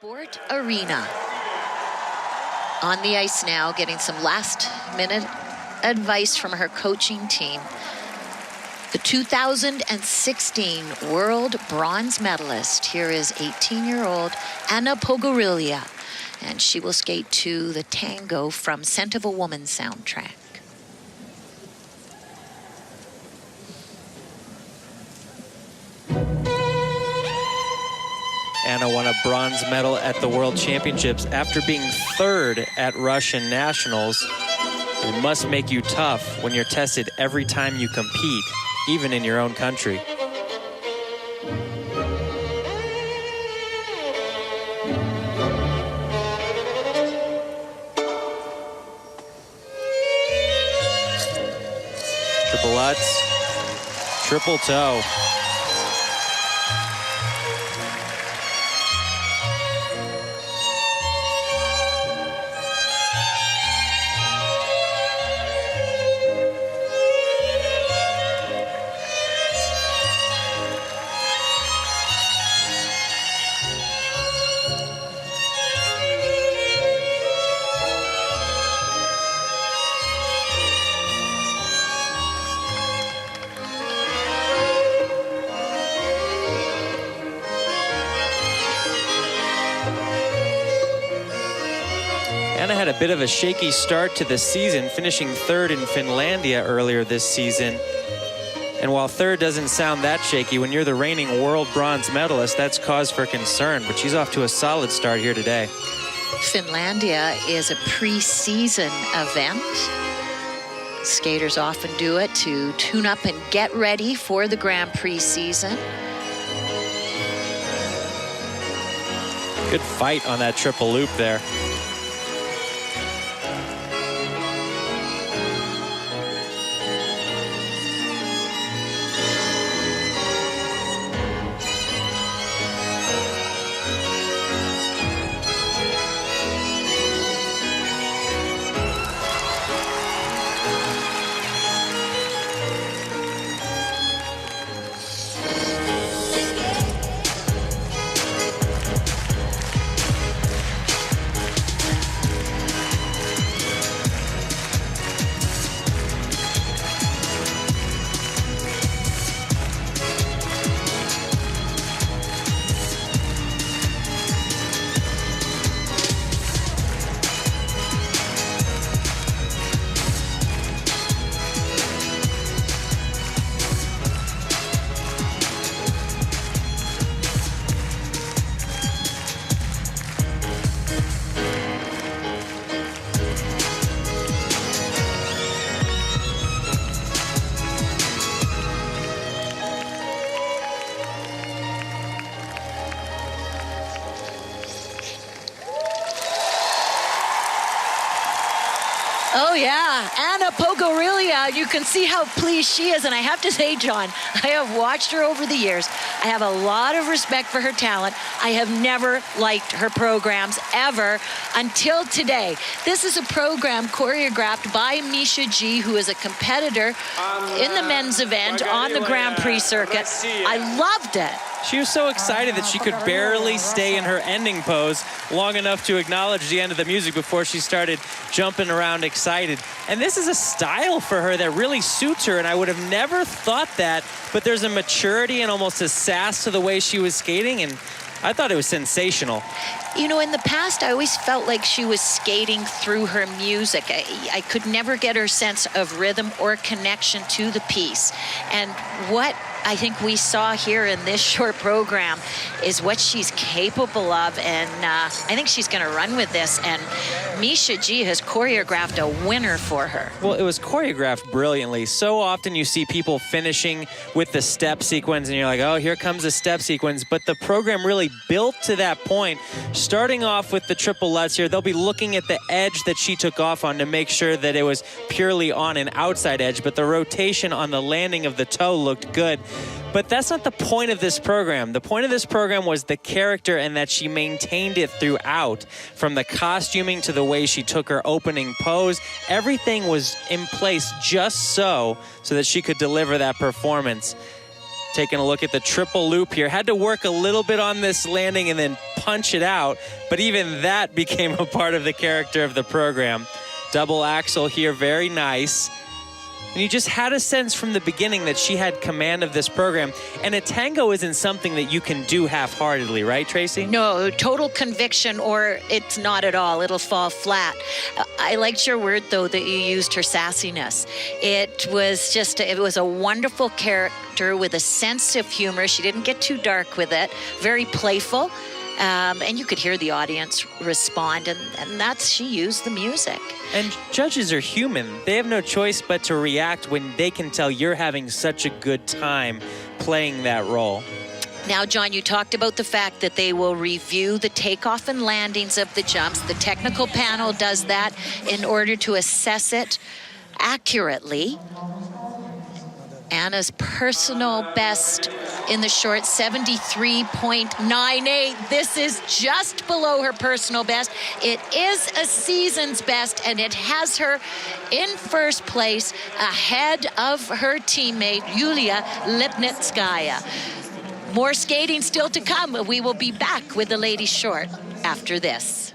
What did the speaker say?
Sport Arena. On the ice now, getting some last-minute advice from her coaching team. The 2016 World Bronze Medalist. Here is 18-year-old Anna Pogorilaya, and she will skate to the tango from Scent of a Woman soundtrack. Anna won a bronze medal at the World Championships after being third at Russian Nationals. It must make you tough when you're tested every time you compete, even in your own country. Triple Lutz, triple toe. Anna had a bit of a shaky start to the season, finishing third in Finlandia earlier this season. And while third doesn't sound that shaky, when you're the reigning world bronze medalist, that's cause for concern. But she's off to a solid start here today. Finlandia is a pre-season event. Skaters often do it to tune up and get ready for the Grand Prix season. Good fight on that triple loop there. Oh yeah, Anna Pogorilaya, you can see how pleased she is. And I have to say, John, I have watched her over the years. I have a lot of respect for her talent. I have never liked her programs ever until today. This is a program choreographed by Misha G, who is a competitor in the men's event on the Grand Prix circuit. I loved it. She was so excited that she could barely stay in her ending pose long enough to acknowledge the end of the music before she started jumping around excited. And this is a style for her that really suits her, and I would have never thought that, but there's a maturity and almost a sass to the way she was skating, and I thought it was sensational. You know, in the past, I always felt like she was skating through her music. I could never get her sense of rhythm or connection to the piece. And what I think we saw here in this short program is what she's capable of, and I think she's going to run with this, and Misha G has choreographed a winner for her. Well, it was choreographed brilliantly. So often you see people finishing with the step sequence, and you're like, oh, here comes the step sequence, but the program really built to that point. Starting off with the triple Lutz here, they'll be looking at the edge that she took off on to make sure that it was purely on an outside edge, but the rotation on the landing of the toe looked good. But that's not the point of this program. The point of this program was the character, and that she maintained it throughout. From the costuming to the way she took her opening pose, everything was in place just so that she could deliver that performance. Taking a look at the triple loop here. Had to work a little bit on this landing and then punch it out, but even that became a part of the character of the program. Double axel here, very nice. And you just had a sense from the beginning that she had command of this program. And a tango isn't something that you can do half-heartedly, right, Tracy? No, total conviction, or it's not at all. It'll fall flat. I liked your word, though, that you used, her sassiness. It was a wonderful character with a sense of humor. She didn't get too dark with it. Very playful. And you could hear the audience respond, and she used the music. And judges are human. They have no choice but to react when they can tell you're having such a good time playing that role. Now, John, you talked about the fact that they will review the takeoff and landings of the jumps. The technical panel does that in order to assess it accurately. Anna's personal best in the short, 73.98. This is just below her personal best. It is a season's best, and it has her in first place ahead of her teammate, Yulia Lipnitskaya. More skating still to come. We will be back with the ladies short after this.